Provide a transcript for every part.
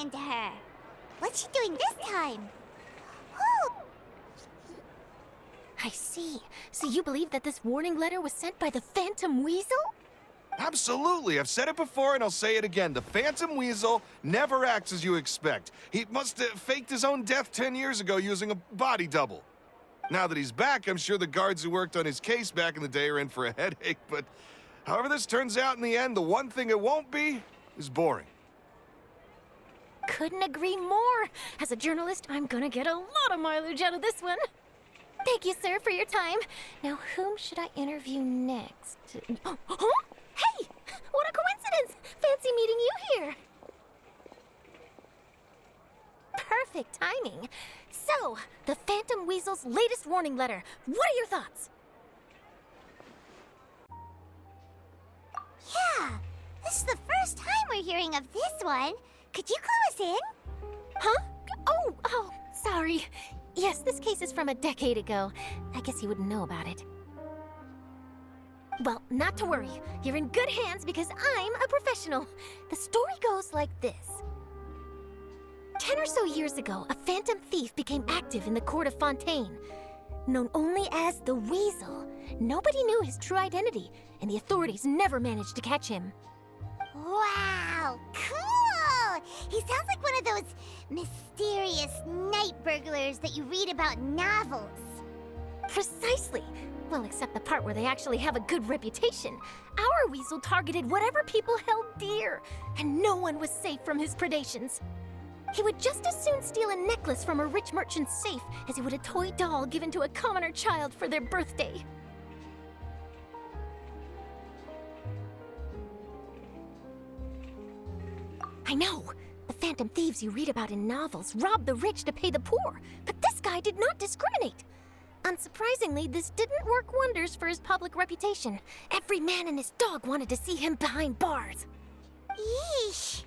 into her. What's she doing this time? Oh! I see. So you believe that this warning letter was sent by the Phantom Weasel? Absolutely. I've said it before and I'll say it again. The Phantom Weasel never acts as you expect. He must have faked his own death 10 years ago using a body double. Now that he's back, I'm sure the guards who worked on his case back in the day are in for a headache, but however this turns out in the end, the one thing it won't be is boring. Couldn't agree more. As a journalist, I'm gonna get a lot of mileage out of this one. Thank you, sir, for your time. Now, whom should I interview next? Huh? Hey! What a coincidence! Fancy meeting you here. Perfect timing. So, the Phantom Weasel's latest warning letter. What are your thoughts? Yeah, this is the first time we're hearing of this one. Could you clue us in? Huh? Oh, sorry. Yes, this case is from a decade ago. I guess you wouldn't know about it. Well, not to worry. You're in good hands because I'm a professional. The story goes like this. 10 or so years ago, a phantom thief became active in the court of Fontaine. Known only as the Weasel, nobody knew his true identity, and the authorities never managed to catch him. Wow, cool! He sounds like one of those mysterious night burglars that you read about in novels. Precisely. Well, except the part where they actually have a good reputation. Our Weasel targeted whatever people held dear, and no one was safe from his predations. He would just as soon steal a necklace from a rich merchant's safe as he would a toy doll given to a commoner child for their birthday. I know. The phantom thieves you read about in novels rob the rich to pay the poor, but this guy did not discriminate. Unsurprisingly, this didn't work wonders for his public reputation. Every man and his dog wanted to see him behind bars. Yeesh.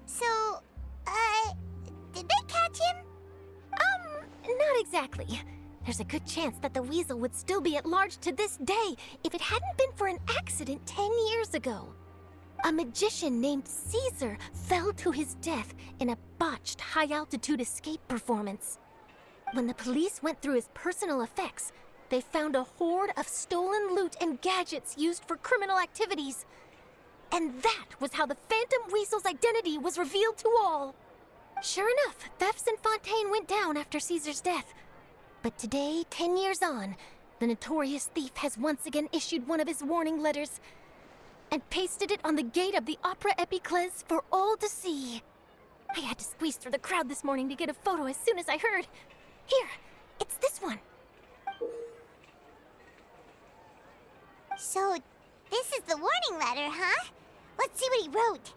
So, did they catch him? Not exactly. There's a good chance that the Weasel would still be at large to this day if it hadn't been for an accident 10 years ago. A magician named Caesar fell to his death in a botched high-altitude escape performance. When the police went through his personal effects, they found a hoard of stolen loot and gadgets used for criminal activities. And that was how the Phantom Weasel's identity was revealed to all. Sure enough, thefts in Fontaine went down after Caesar's death. But today, 10 years on, the notorious thief has once again issued one of his warning letters and pasted it on the gate of the Opera Epiclese for all to see. I had to squeeze through the crowd this morning to get a photo as soon as I heard. Here, it's this one. So, this is the warning letter, huh? Let's see what he wrote.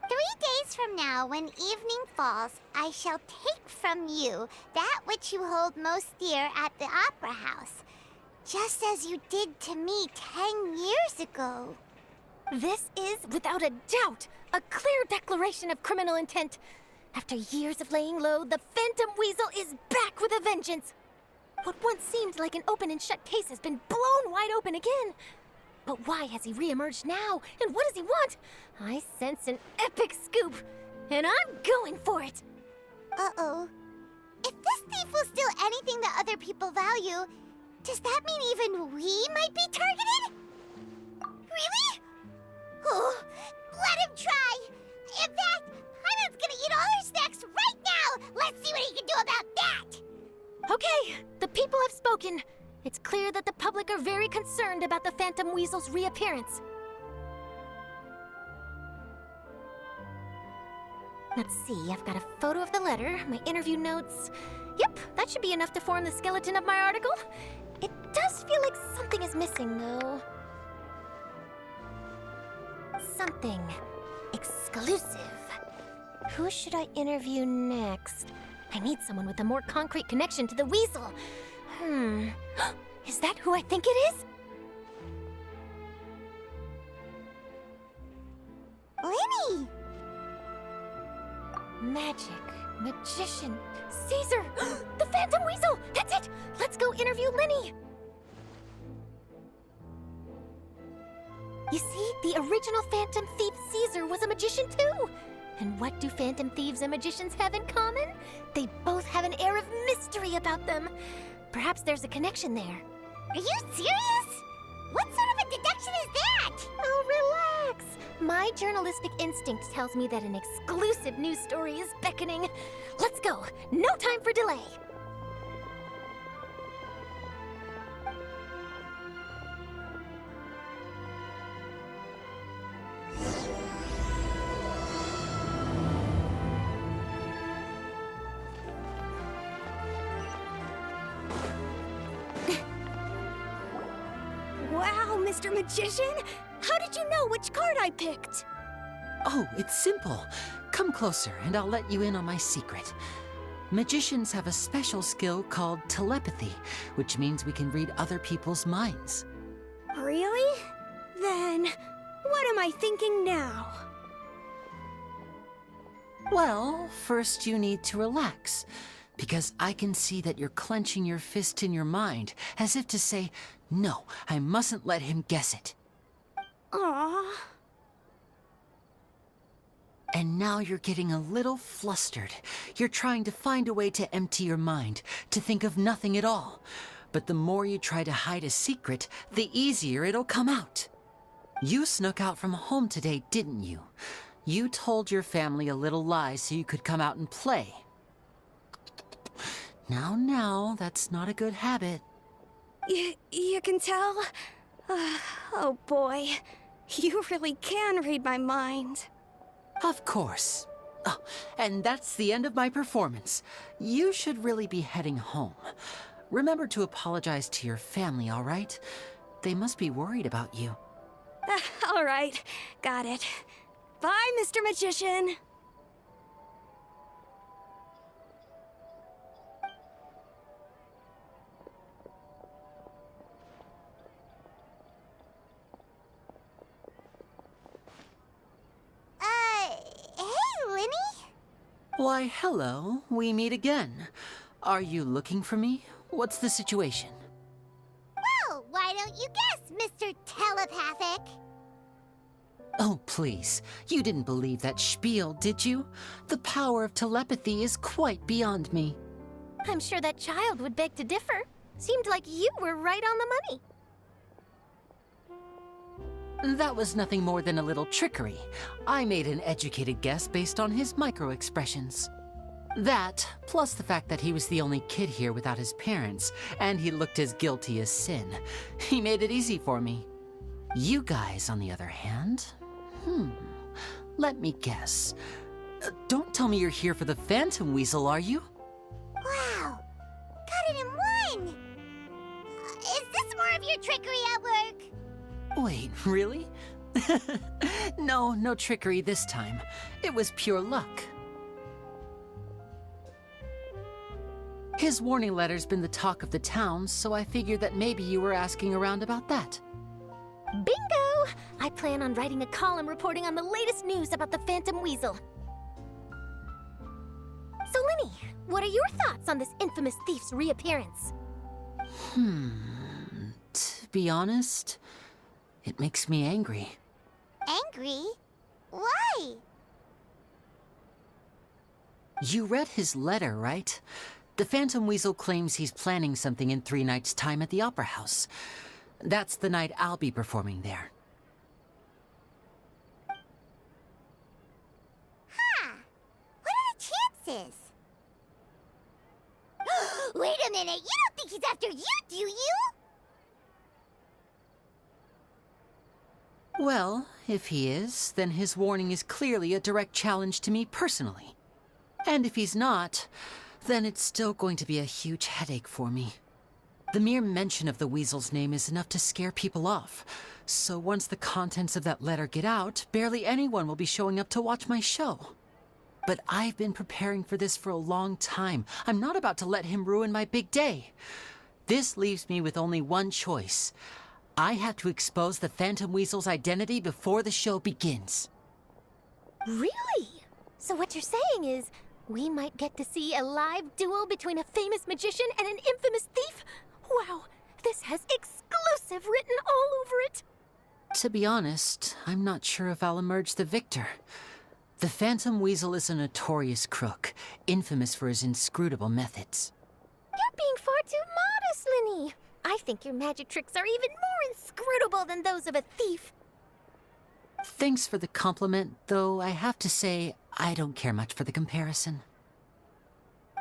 3 days from now, when evening falls, I shall take from you that which you hold most dear at the Opera House, just as you did to me 10 years ago. This is, without a doubt, a clear declaration of criminal intent. After years of laying low, the Phantom Weasel is back with a vengeance. What once seemed like an open and shut case has been blown wide open again. But why has he reemerged now, and what does he want? I sense an epic scoop, and I'm going for it. Uh-oh. If this thief will steal anything that other people value, does that mean even we might be targeted? Really? Oh, let him try. In fact, Hyman's gonna eat all our snacks right now. Let's see what he can do about that. Okay, the people have spoken. It's clear that the public are very concerned about the Phantom Weasel's reappearance. Let's see, I've got a photo of the letter, my interview notes. Yep, that should be enough to form the skeleton of my article. It does feel like something is missing, though. Something exclusive. Who should I interview next? I need someone with a more concrete connection to the Weasel. Is that who I think it is? Lyney! Magic, magician, Caesar! The Phantom Weasel! That's it! Let's go interview Lyney! You see, the original Phantom Thief Caesar was a magician too! And what do phantom thieves and magicians have in common? They both have an air of mystery about them. Perhaps there's a connection there. Are you serious? What sort of a deduction is that? Oh, relax. My journalistic instinct tells me that an exclusive news story is beckoning. Let's go. No time for delay. Wow, Mr. Magician! How did you know which card I picked? Oh, it's simple. Come closer and I'll let you in on my secret. Magicians have a special skill called telepathy, which means we can read other people's minds. Really? Then, what am I thinking now? Well, first you need to relax, because I can see that you're clenching your fist in your mind, as if to say, no, I mustn't let him guess it. Aww. And now you're getting a little flustered. You're trying to find a way to empty your mind, to think of nothing at all. But the more you try to hide a secret, the easier it'll come out. You snuck out from home today, didn't you? You told your family a little lie so you could come out and play. Now, that's not a good habit. You can tell? Oh boy, you really can read my mind. Of course. Oh, and that's the end of my performance. You should really be heading home. Remember to apologize to your family, all right? They must be worried about you. All right, got it. Bye, Mr. Magician. Hey, Lyney? Why, hello. We meet again. Are you looking for me? What's the situation? Well, why don't you guess, Mr. Telepathic? Oh, please. You didn't believe that spiel, did you? The power of telepathy is quite beyond me. I'm sure that child would beg to differ. Seemed like you were right on the money. That was nothing more than a little trickery. I made an educated guess based on his micro-expressions. That, plus the fact that he was the only kid here without his parents, and he looked as guilty as sin. He made it easy for me. You guys, on the other hand, let me guess. Don't tell me you're here for the Phantom Weasel, are you? Wow, got it in one! Is this more of your trickery at work? Wait, really? No trickery this time. It was pure luck. His warning letter's been the talk of the town, so I figured that maybe you were asking around about that. Bingo! I plan on writing a column reporting on the latest news about the Phantom Weasel. So, Lyney, what are your thoughts on this infamous thief's reappearance? To be honest, it makes me angry. Angry? Why? You read his letter, right? The Phantom Weasel claims he's planning something in 3 nights' time at the Opera House. That's the night I'll be performing there. Huh. What are the chances? Wait a minute, you don't think he's after you, do you? Well, if he is, then his warning is clearly a direct challenge to me personally. And if he's not, then it's still going to be a huge headache for me. The mere mention of the Weasel's name is enough to scare people off. So once the contents of that letter get out, barely anyone will be showing up to watch my show. But I've been preparing for this for a long time. I'm not about to let him ruin my big day. This leaves me with only one choice. I have to expose the Phantom Weasel's identity before the show begins. Really? So what you're saying is, we might get to see a live duel between a famous magician and an infamous thief? Wow, this has exclusive written all over it. To be honest, I'm not sure if I'll emerge the victor. The Phantom Weasel is a notorious crook, infamous for his inscrutable methods. You're being far too modest, Lyney. I think your magic tricks are even more inscrutable than those of a thief. Thanks for the compliment, though I have to say, I don't care much for the comparison.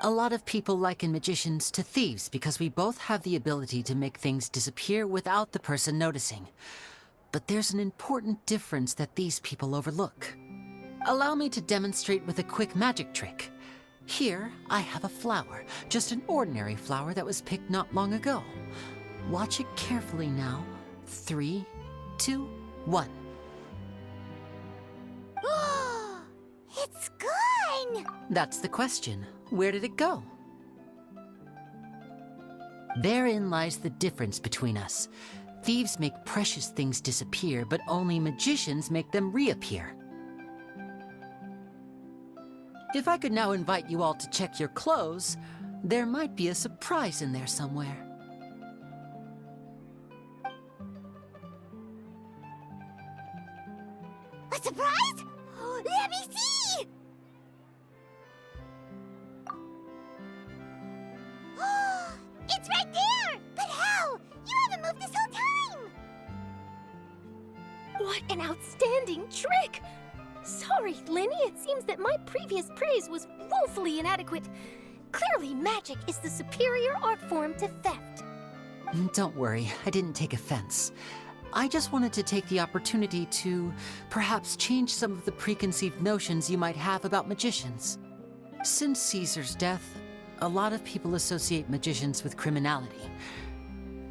A lot of people liken magicians to thieves because we both have the ability to make things disappear without the person noticing. But there's an important difference that these people overlook. Allow me to demonstrate with a quick magic trick. Here, I have a flower, just an ordinary flower that was picked not long ago. Watch it carefully now. 3, 2, 1. It's gone! That's the question. Where did it go? Therein lies the difference between us. Thieves make precious things disappear, but only magicians make them reappear. If I could now invite you all to check your clothes, there might be a surprise in there somewhere. A surprise? Let me see! It's right there! But how? You haven't moved this whole time! What an outstanding trick! Sorry, Lyney, it seems that my previous praise was woefully inadequate. Clearly, magic is the superior art form to theft. Don't worry, I didn't take offense. I just wanted to take the opportunity to perhaps change some of the preconceived notions you might have about magicians. Since Caesar's death, a lot of people associate magicians with criminality.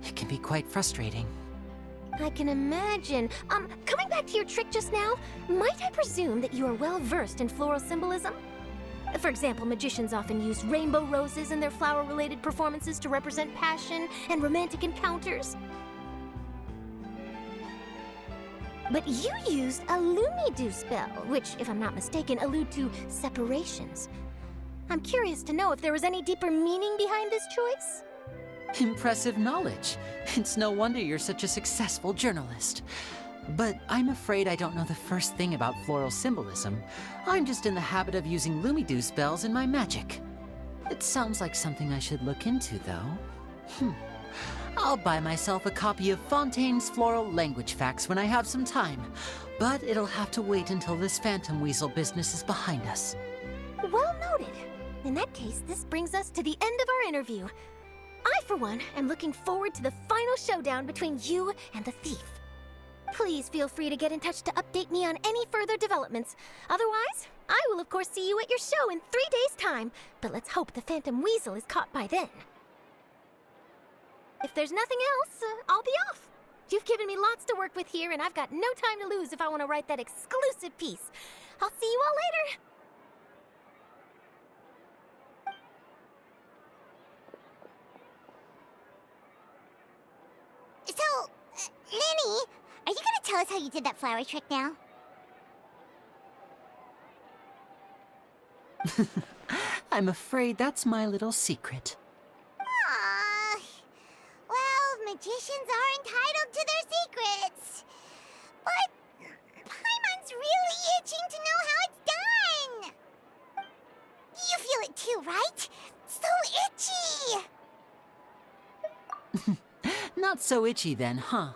It can be quite frustrating. I can imagine. Coming back to your trick just now, might I presume that you are well versed in floral symbolism? For example, magicians often use rainbow roses in their flower-related performances to represent passion and romantic encounters. But you used a Lumidu spell, which, if I'm not mistaken, allude to separations. I'm curious to know if there was any deeper meaning behind this choice? Impressive knowledge. It's no wonder you're such a successful journalist. But I'm afraid I don't know the first thing about floral symbolism. I'm just in the habit of using Lumidu spells in my magic. It sounds like something I should look into, though. I'll buy myself a copy of Fontaine's Floral Language Facts when I have some time. But it'll have to wait until this Phantom Weasel business is behind us. Well noted. In that case, this brings us to the end of our interview. I, for one, am looking forward to the final showdown between you and the thief. Please feel free to get in touch to update me on any further developments. Otherwise, I will of course see you at your show in 3 days' time, but let's hope the Phantom Weasel is caught by then. If there's nothing else, I'll be off. You've given me lots to work with here, and I've got no time to lose if I want to write that exclusive piece. I'll see you all later. So, Lyney, are you gonna tell us how you did that flower trick now? I'm afraid that's my little secret. Aww. Well, magicians are entitled to their secrets. But Paimon's really itching to know how it's done. You feel it too, right? So itchy. Not so itchy then, huh?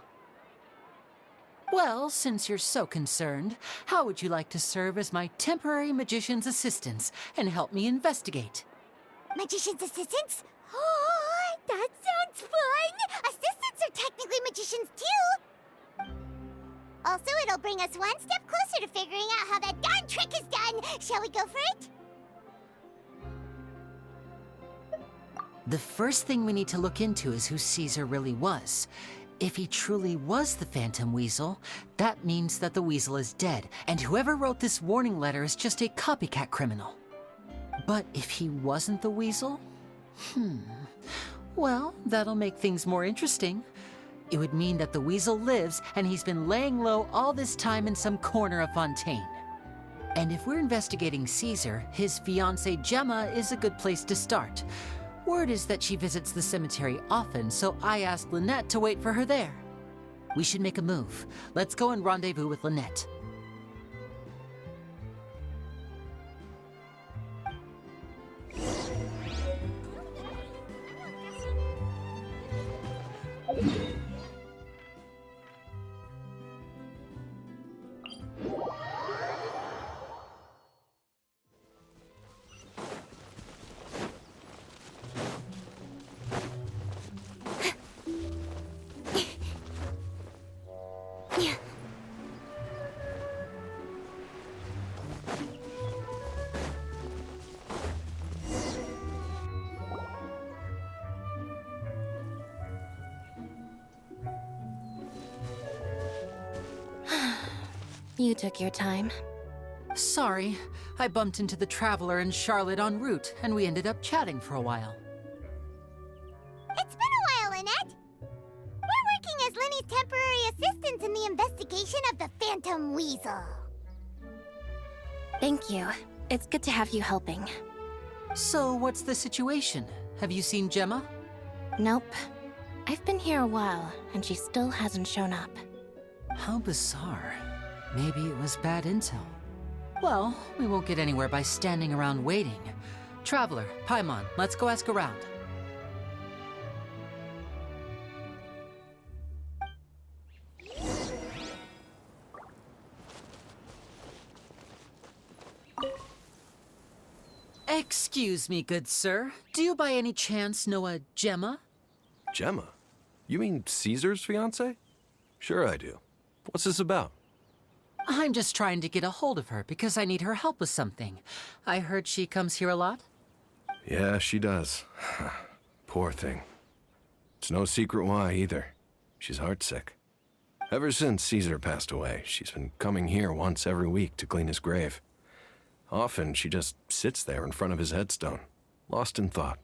Well, since you're so concerned, how would you like to serve as my temporary magician's assistants and help me investigate? Magician's assistants? Oh, that sounds fun! Assistants are technically magicians too! Also, it'll bring us one step closer to figuring out how that darn trick is done! Shall we go for it? The first thing we need to look into is who Caesar really was. If he truly was the Phantom Weasel, that means that the Weasel is dead, and whoever wrote this warning letter is just a copycat criminal. But if he wasn't the Weasel? Well, that'll make things more interesting. It would mean that the Weasel lives, and he's been laying low all this time in some corner of Fontaine. And if we're investigating Caesar, his fiancée Gemma is a good place to start. Word is that she visits the cemetery often, so I asked Lynette to wait for her there. We should make a move. Let's go and rendezvous with Lynette. You took your time. Sorry, I bumped into the Traveler and Charlotte en route, and we ended up chatting for a while. It's been a while, Annette. We're working as Lyney's temporary assistants in the investigation of the Phantom Weasel. Thank you. It's good to have you helping. So, what's the situation? Have you seen Gemma? Nope. I've been here a while, and she still hasn't shown up. How bizarre. Maybe it was bad intel. Well, we won't get anywhere by standing around waiting. Traveler, Paimon, let's go ask around. Excuse me, good sir. Do you by any chance know a Gemma? Gemma? You mean Caesar's fiance? Sure I do. What's this about? I'm just trying to get a hold of her because I need her help with something. I heard she comes here a lot. Yeah, she does. Poor thing. It's no secret why, either. She's heartsick. Ever since Caesar passed away, she's been coming here once every week to clean his grave. Often, she just sits there in front of his headstone, lost in thought.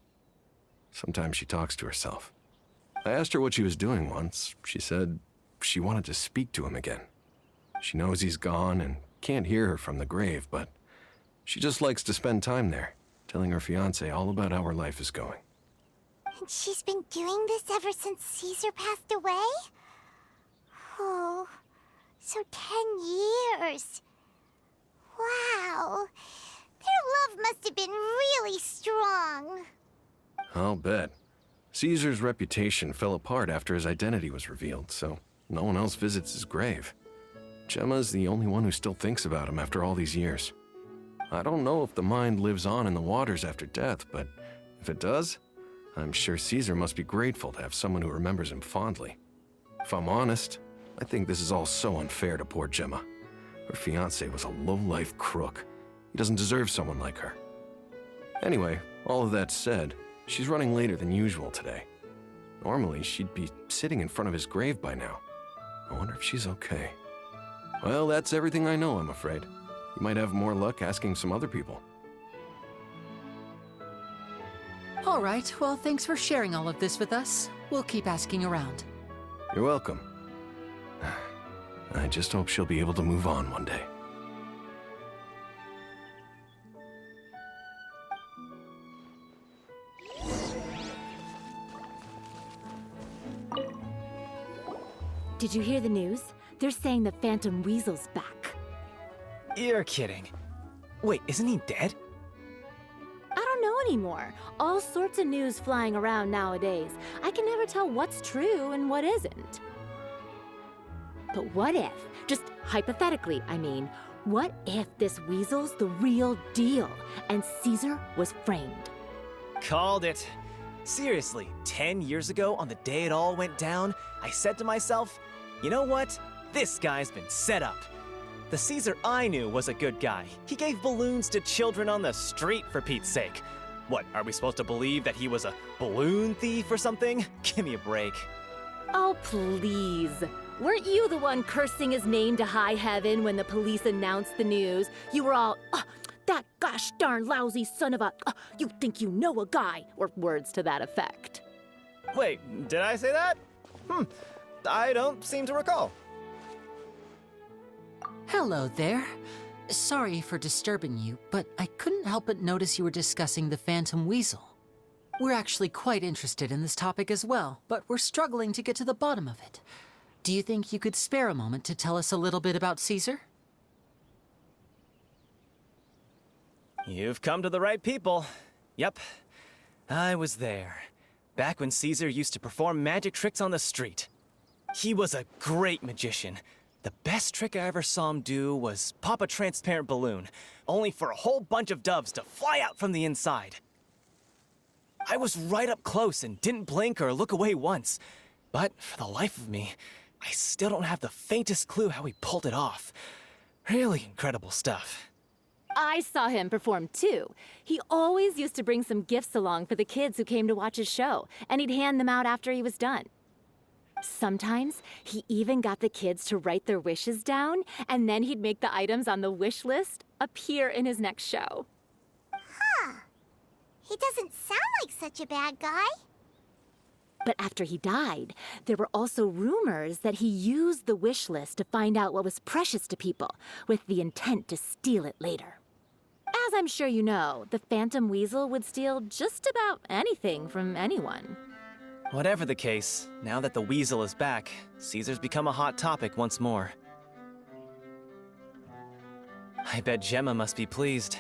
Sometimes she talks to herself. I asked her what she was doing once. She said she wanted to speak to him again. She knows he's gone and can't hear her from the grave, but she just likes to spend time there, telling her fiancé all about how her life is going. And she's been doing this ever since Caesar passed away? Oh, so 10 years. Wow. Their love must have been really strong. I'll bet. Caesar's reputation fell apart after his identity was revealed, so no one else visits his grave. Gemma's the only one who still thinks about him after all these years. I don't know if the mind lives on in the waters after death, but if it does, I'm sure Caesar must be grateful to have someone who remembers him fondly. If I'm honest, I think this is all so unfair to poor Gemma. Her fiancé was a low-life crook. He doesn't deserve someone like her. Anyway, all of that said, she's running later than usual today. Normally, she'd be sitting in front of his grave by now. I wonder if she's okay. Well, that's everything I know, I'm afraid. You might have more luck asking some other people. All right, well, thanks for sharing all of this with us. We'll keep asking around. You're welcome. I just hope she'll be able to move on one day. Did you hear the news? They're saying the Phantom Weasel's back. You're kidding. Wait, isn't he dead? I don't know anymore. All sorts of news flying around nowadays. I can never tell what's true and what isn't. But what if, just hypothetically, I mean, what if this Weasel's the real deal and Caesar was framed? Called it. Seriously, 10 years ago, on the day it all went down, I said to myself, you know what? This guy's been set up. The Caesar I knew was a good guy. He gave balloons to children on the street, for Pete's sake. What, are we supposed to believe that he was a balloon thief or something? Give me a break. Oh, please. Weren't you the one cursing his name to high heaven when the police announced the news? You were all, that gosh darn lousy son of a, you think you know a guy, or words to that effect. Wait, did I say that? I don't seem to recall. Hello there. Sorry for disturbing you, but I couldn't help but notice you were discussing the Phantom Weasel. We're actually quite interested in this topic as well, but we're struggling to get to the bottom of it. Do you think you could spare a moment to tell us a little bit about Caesar? You've come to the right people. Yep, I was there. Back when Caesar used to perform magic tricks on the street. He was a great magician. The best trick I ever saw him do was pop a transparent balloon, only for a whole bunch of doves to fly out from the inside. I was right up close and didn't blink or look away once. But for the life of me, I still don't have the faintest clue how he pulled it off. Really incredible stuff. I saw him perform too. He always used to bring some gifts along for the kids who came to watch his show, and he'd hand them out after he was done. Sometimes he even got the kids to write their wishes down, and then he'd make the items on the wish list appear in his next show. Huh. He doesn't sound like such a bad guy. But after he died, there were also rumors that he used the wish list to find out what was precious to people, with the intent to steal it later. As I'm sure you know, the Phantom Weasel would steal just about anything from anyone. Whatever the case, now that the Weasel is back, Caesar's become a hot topic once more. I bet Gemma must be pleased.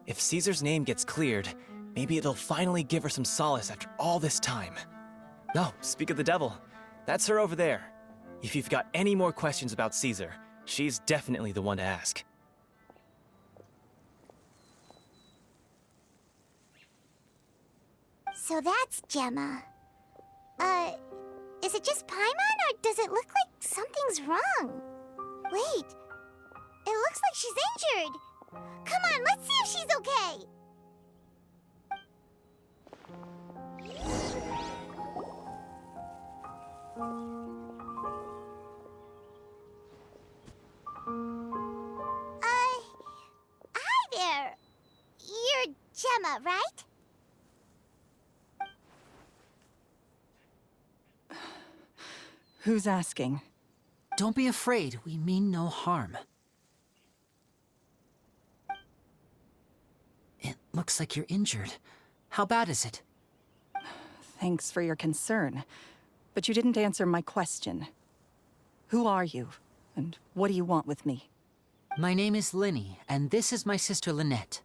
If Caesar's name gets cleared, maybe it'll finally give her some solace after all this time. Oh, speak of the devil. That's her over there. If you've got any more questions about Caesar, she's definitely the one to ask. So that's Gemma. Is it just Paimon, or does it look like something's wrong? Wait, it looks like she's injured. Come on, let's see if she's okay. Hi there. You're Gemma, right? Who's asking? Don't be afraid. We mean no harm. It looks like you're injured. How bad is it? Thanks for your concern, but you didn't answer my question. Who are you, and what do you want with me? My name is Lyney, and this is my sister Lynette.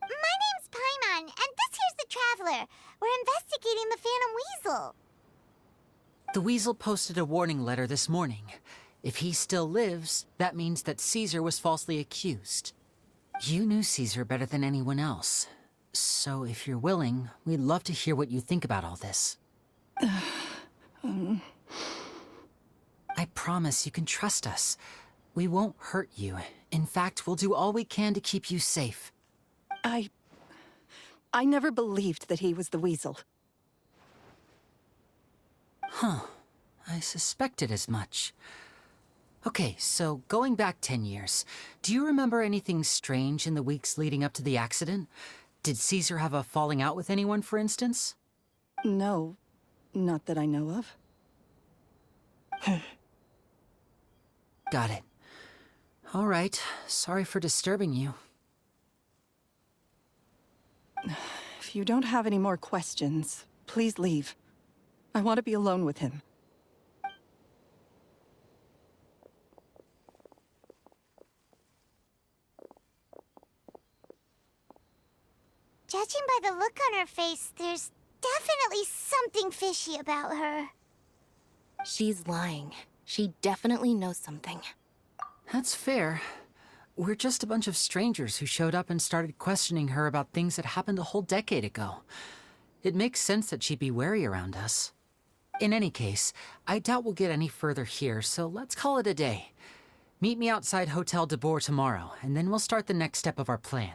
My name's Paimon, and this here's the Traveler. We're investigating the Phantom Weasel. The Weasel posted a warning letter this morning. If he still lives, that means that Caesar was falsely accused. You knew Caesar better than anyone else. So if you're willing, we'd love to hear what you think about all this. I promise you can trust us. We won't hurt you. In fact, we'll do all we can to keep you safe. I never believed that he was the Weasel. Huh. I suspected as much. Okay, so going back 10 years, do you remember anything strange in the weeks leading up to the accident? Did Caesar have a falling out with anyone, for instance? No, not that I know of. Got it. All right. Sorry for disturbing you. If you don't have any more questions, please leave. I want to be alone with him. Judging by the look on her face, there's definitely something fishy about her. She's lying. She definitely knows something. That's fair. We're just a bunch of strangers who showed up and started questioning her about things that happened a whole decade ago. It makes sense that she'd be wary around us. In any case, I doubt we'll get any further here, so let's call it a day. Meet me outside Hotel de Boer tomorrow, and then we'll start the next step of our plan.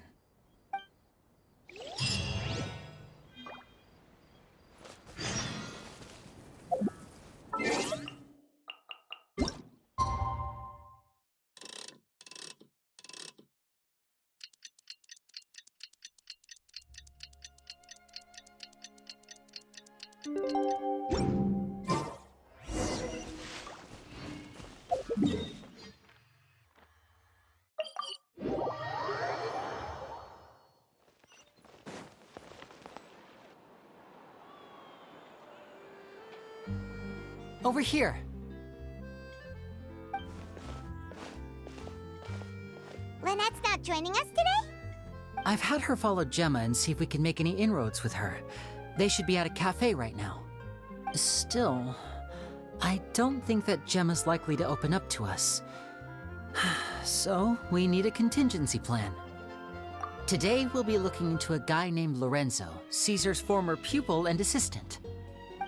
Over here. Lynette's not joining us today? I've had her follow Gemma and see if we can make any inroads with her. They should be at a cafe right now. Still, I don't think that Gemma's likely to open up to us. So, we need a contingency plan. Today, we'll be looking into a guy named Lorenzo, Caesar's former pupil and assistant.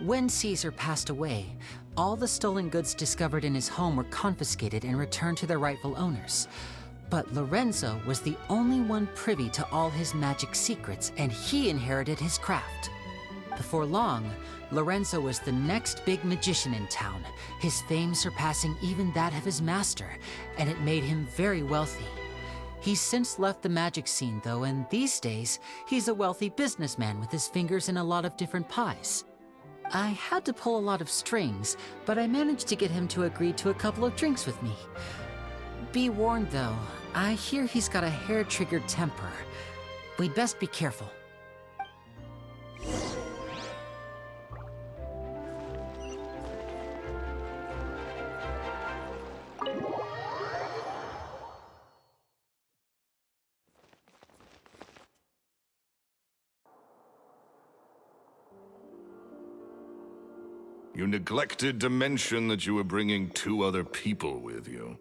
When Caesar passed away, all the stolen goods discovered in his home were confiscated and returned to their rightful owners. But Lorenzo was the only one privy to all his magic secrets, and he inherited his craft. Before long, Lorenzo was the next big magician in town, his fame surpassing even that of his master, and it made him very wealthy. He's since left the magic scene, though, and these days, he's a wealthy businessman with his fingers in a lot of different pies. I had to pull a lot of strings, but I managed to get him to agree to a couple of drinks with me. Be warned, though, I hear he's got a hair-triggered temper. We'd best be careful. You neglected to mention that you were bringing 2 other people with you.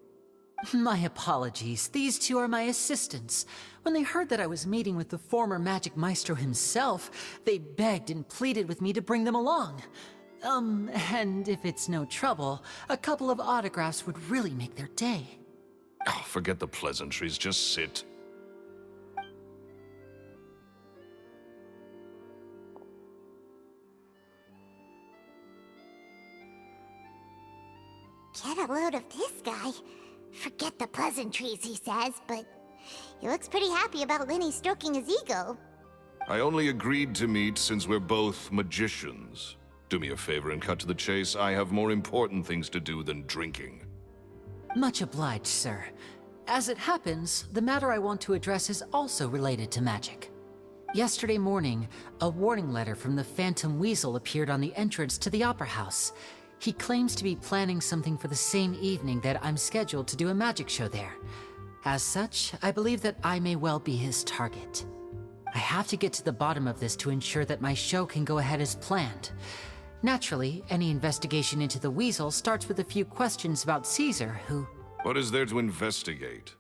My apologies. These 2 are my assistants. When they heard that I was meeting with the former Magic Maestro himself, they begged and pleaded with me to bring them along. And if it's no trouble, a couple of autographs would really make their day. Oh, forget the pleasantries, just sit. Get a load of this guy. Forget the pleasantries, he says, but he looks pretty happy about Lyney stroking his ego. I only agreed to meet since we're both magicians. Do me a favor and cut to the chase. I have more important things to do than drinking. Much obliged, sir. As it happens, the matter I want to address is also related to magic. Yesterday morning, a warning letter from the Phantom Weasel appeared on the entrance to the Opera House. He claims to be planning something for the same evening that I'm scheduled to do a magic show there. As such, I believe that I may well be his target. I have to get to the bottom of this to ensure that my show can go ahead as planned. Naturally, any investigation into the Weasel starts with a few questions about Caesar, who... What is there to investigate?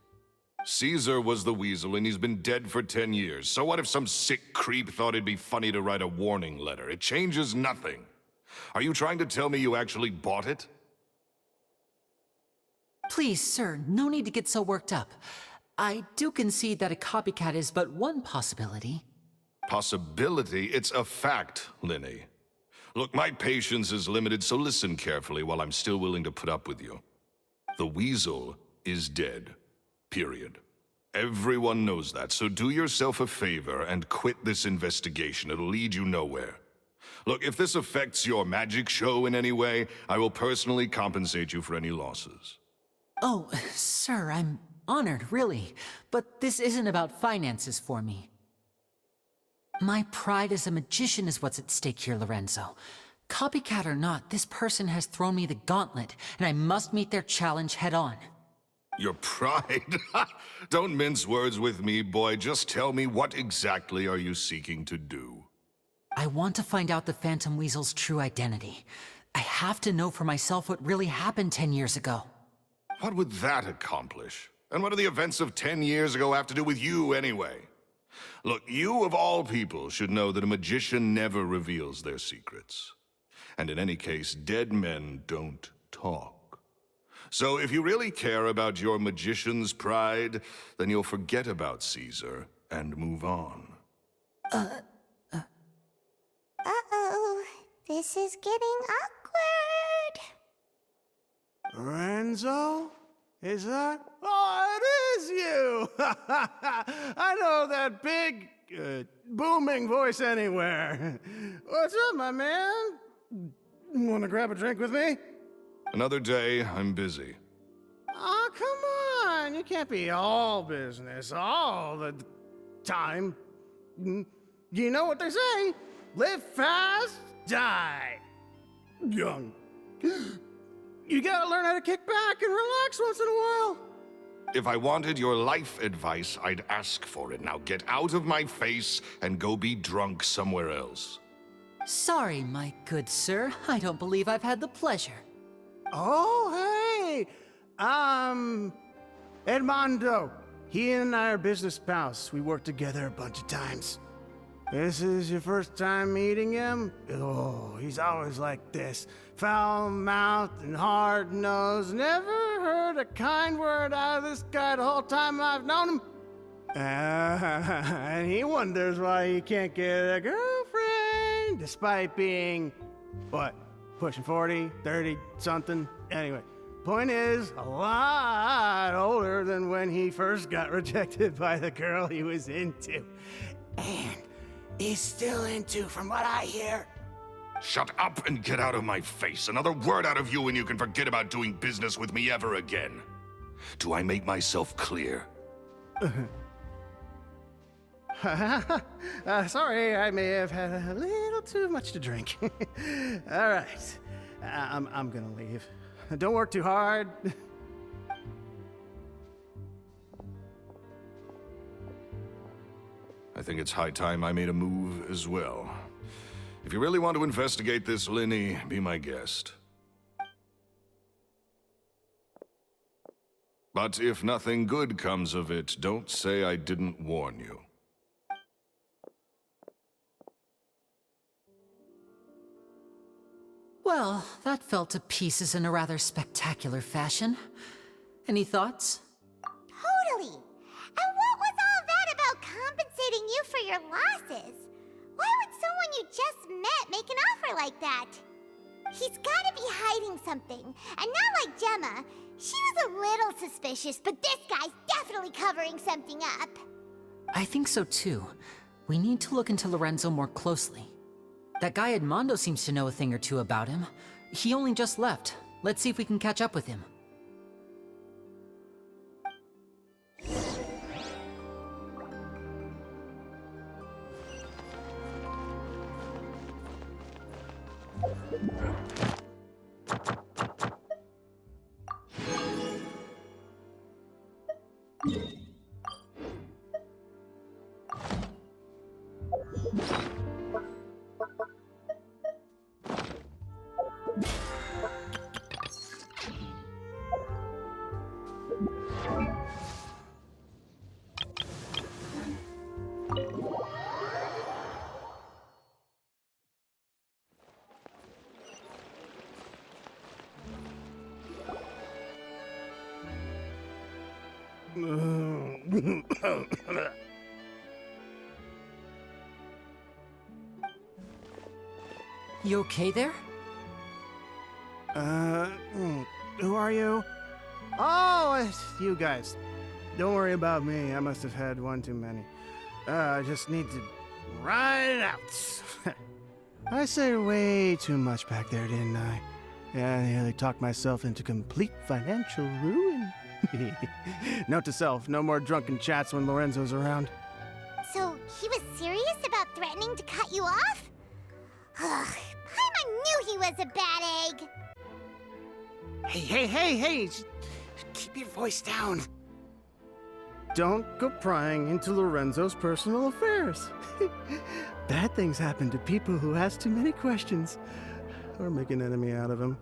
Caesar was the Weasel and he's been dead for 10 years. So what if some sick creep thought it'd be funny to write a warning letter? It changes nothing. Are you trying to tell me you actually bought it? Please, sir, no need to get so worked up. I do concede that a copycat is but one possibility. Possibility? It's a fact, Lyney. Look, my patience is limited, so listen carefully while I'm still willing to put up with you. The Weasel is dead. Period. Everyone knows that, so do yourself a favor and quit this investigation. It'll lead you nowhere. Look, if this affects your magic show in any way, I will personally compensate you for any losses. Oh, sir, I'm honored, really. But this isn't about finances for me. My pride as a magician is what's at stake here, Lorenzo. Copycat or not, this person has thrown me the gauntlet, and I must meet their challenge head-on. Your pride? Don't mince words with me, boy. Just tell me, what exactly are you seeking to do? I want to find out the Phantom Weasel's true identity. I have to know for myself what really happened 10 years ago. What would that accomplish? And what do the events of 10 years ago have to do with you, anyway? Look, you of all people should know that a magician never reveals their secrets. And in any case, dead men don't talk. So if you really care about your magician's pride, then you'll forget about Caesar and move on. Uh-oh. This is getting awkward. Lorenzo? Is that? Oh, it is you! I know that big, booming voice anywhere. What's up, my man? Want to grab a drink with me? Another day, I'm busy. Oh, come on. You can't be all business all the time. You know what they say? Live fast, die young. You gotta learn how to kick back and relax once in a while. If I wanted your life advice, I'd ask for it. Now get out of my face and go be drunk somewhere else. Sorry, my good sir. I don't believe I've had the pleasure. Oh, hey! Edmondo. He and I are business pals. We worked together a bunch of times. This is your first time meeting him? Oh, he's always like this. Foul-mouthed and hard-nosed. Never heard a kind word out of this guy the whole time I've known him. And he wonders why he can't get a girlfriend. man, despite being, what, pushing 40, 30, something? Anyway, point is, a lot older than when he first got rejected by the girl he was into. And is still into, from what I hear. Shut up and get out of my face. Another word out of you and you can forget about doing business with me ever again. Do I make myself clear? Sorry, I may have had a little too much to drink. All right, I'm gonna leave. Don't work too hard. I think it's high time I made a move as well. If you really want to investigate this, Lyney, be my guest. But if nothing good comes of it, don't say I didn't warn you. Well, that fell to pieces in a rather spectacular fashion. Any thoughts? Totally. And what was all that about compensating you for your losses? Why would someone you just met make an offer like that? He's gotta be hiding something. And not like Gemma. She was a little suspicious, but this guy's definitely covering something up. I think so too. We need to look into Lorenzo more closely. That guy Edmondo seems to know a thing or two about him. He only just left. Let's see if we can catch up with him. You okay there? Who are you? Oh, it's you guys. Don't worry about me. I must have had one too many. I just need to ride it out. I said way too much back there, didn't I? Yeah, I nearly talked myself into complete financial ruin. Note to self, no more drunken chats when Lorenzo's around. So, he was serious about threatening to cut you off? Ugh, Paimon knew he was a bad egg! Hey! Keep your voice down. Don't go prying into Lorenzo's personal affairs. Bad things happen to people who ask too many questions. Or make an enemy out of him.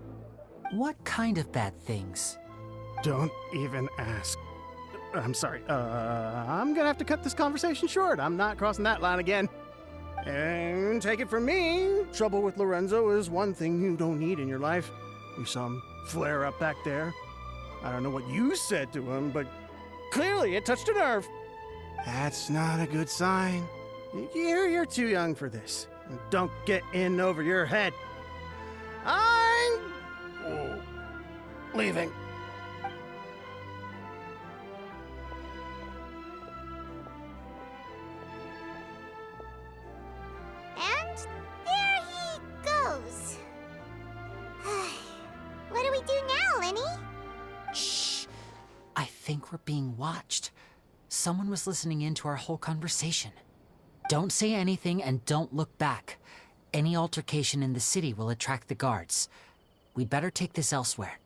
What kind of bad things? Don't even ask. I'm sorry. I'm gonna have to cut this conversation short. I'm not crossing that line again. And take it from me, trouble with Lorenzo is one thing you don't need in your life. You saw him flare up back there. I don't know what you said to him, but clearly it touched a nerve. That's not a good sign. You're too young for this. Don't get in over your head. I'm leaving. And there he goes. What do we do now, Lyney? Shh! I think we're being watched. Someone was listening in to our whole conversation. Don't say anything and don't look back. Any altercation in the city will attract the guards. We'd better take this elsewhere.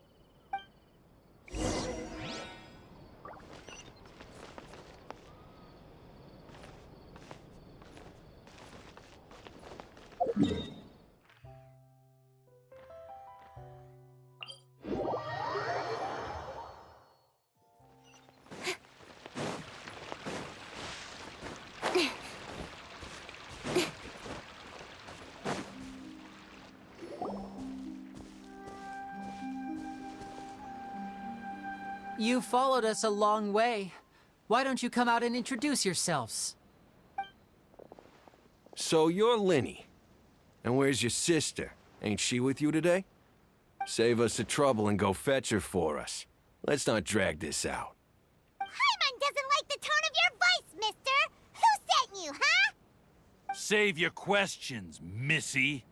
You followed us a long way. Why don't you come out and introduce yourselves? So you're Lyney. And where's your sister? Ain't she with you today? Save us the trouble and go fetch her for us. Let's not drag this out. Paimon doesn't like the tone of your voice, mister! Who sent you, huh? Save your questions, missy.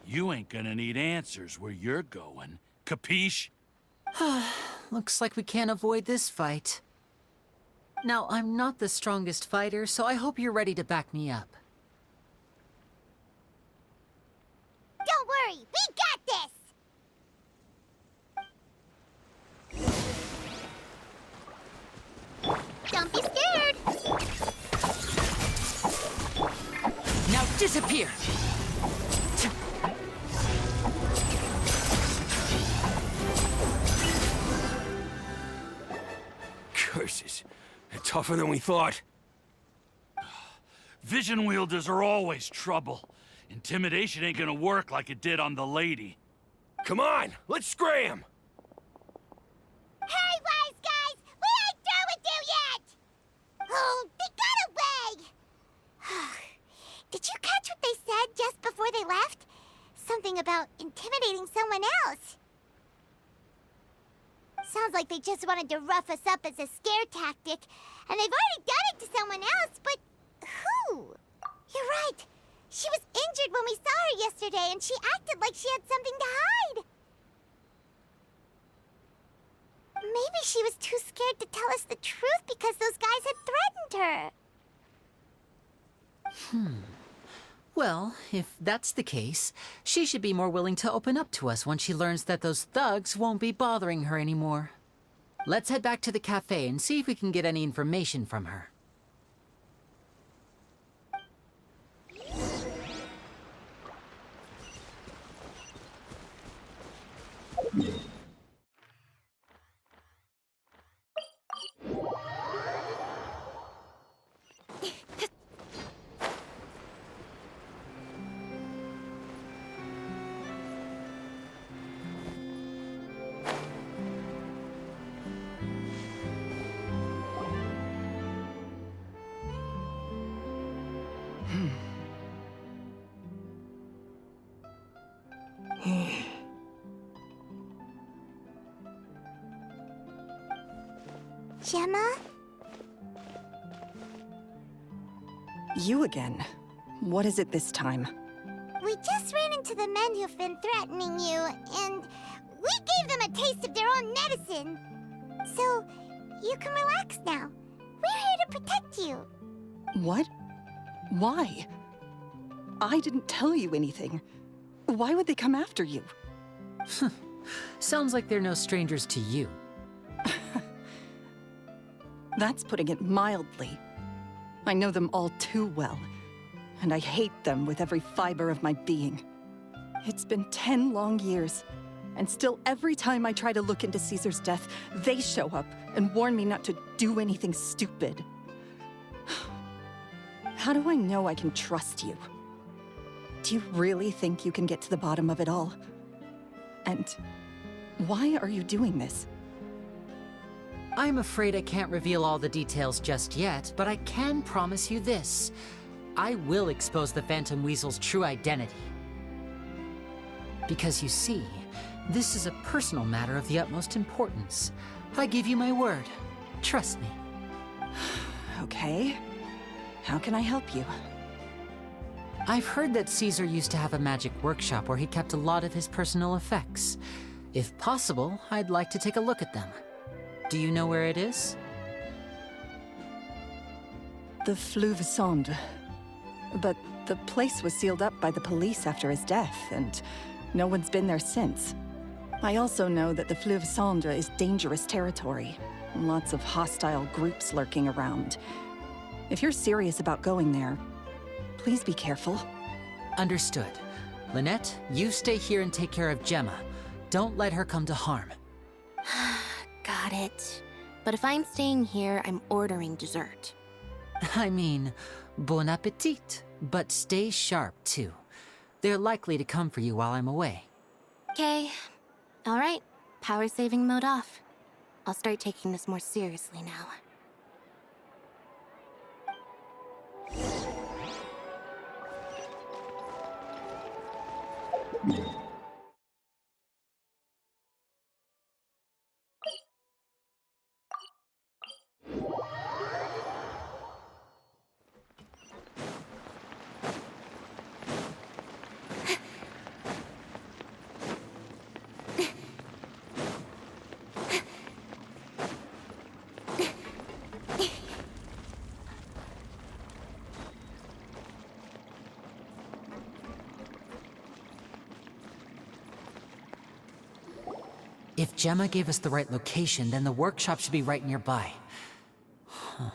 You ain't gonna need answers where you're going. Capiche? Looks like we can't avoid this fight. Now, I'm not the strongest fighter, so I hope you're ready to back me up. Don't worry, we got this! Don't be scared! Now disappear! Curses. They're tougher than we thought. Vision wielders are always trouble. Intimidation ain't gonna work like it did on the lady. Come on, let's scram! Hey, wise guys! We ain't through with you yet! Oh, they got away! Did you catch what they said just before they left? Something about intimidating someone else. Sounds like they just wanted to rough us up as a scare tactic, and they've already done it to someone else, but who? You're right. She was injured when we saw her yesterday, and she acted like she had something to hide. Maybe she was too scared to tell us the truth because those guys had threatened her. Well, if that's the case, she should be more willing to open up to us once she learns that those thugs won't be bothering her anymore. Let's head back to the cafe and see if we can get any information from her. Gemma? You again. What is it this time? We just ran into the men who've been threatening you, and we gave them a taste of their own medicine. So, you can relax now. We're here to protect you. What? Why? I didn't tell you anything. Why would they come after you? Sounds like they're no strangers to you. That's putting it mildly. I know them all too well, and I hate them with every fiber of my being. It's been 10 long years, and still every time I try to look into Caesar's death, they show up and warn me not to do anything stupid. How do I know I can trust you? Do you really think you can get to the bottom of it all? And why are you doing this? I'm afraid I can't reveal all the details just yet, but I can promise you this. I will expose the Phantom Weasel's true identity. Because you see, this is a personal matter of the utmost importance. I give you my word. Trust me. Okay. How can I help you? I've heard that Caesar used to have a magic workshop where he kept a lot of his personal effects. If possible, I'd like to take a look at them. Do you know where it is? The Fleuve Sonde. But the place was sealed up by the police after his death, and no one's been there since. I also know that the Fleuve Sonde is dangerous territory. Lots of hostile groups lurking around. If you're serious about going there, please be careful. Understood. Lynette, you stay here and take care of Gemma. Don't let her come to harm. Got it. But if I'm staying here, I'm ordering dessert. I mean, bon appetit. But stay sharp, too. They're likely to come for you while I'm away. Okay. All right. Power saving mode off. I'll start taking this more seriously now. If Gemma gave us the right location, then the workshop should be right nearby. Huh.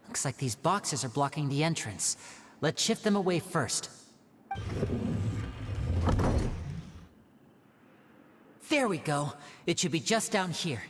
Looks like these boxes are blocking the entrance. Let's shift them away first. There we go. It should be just down here.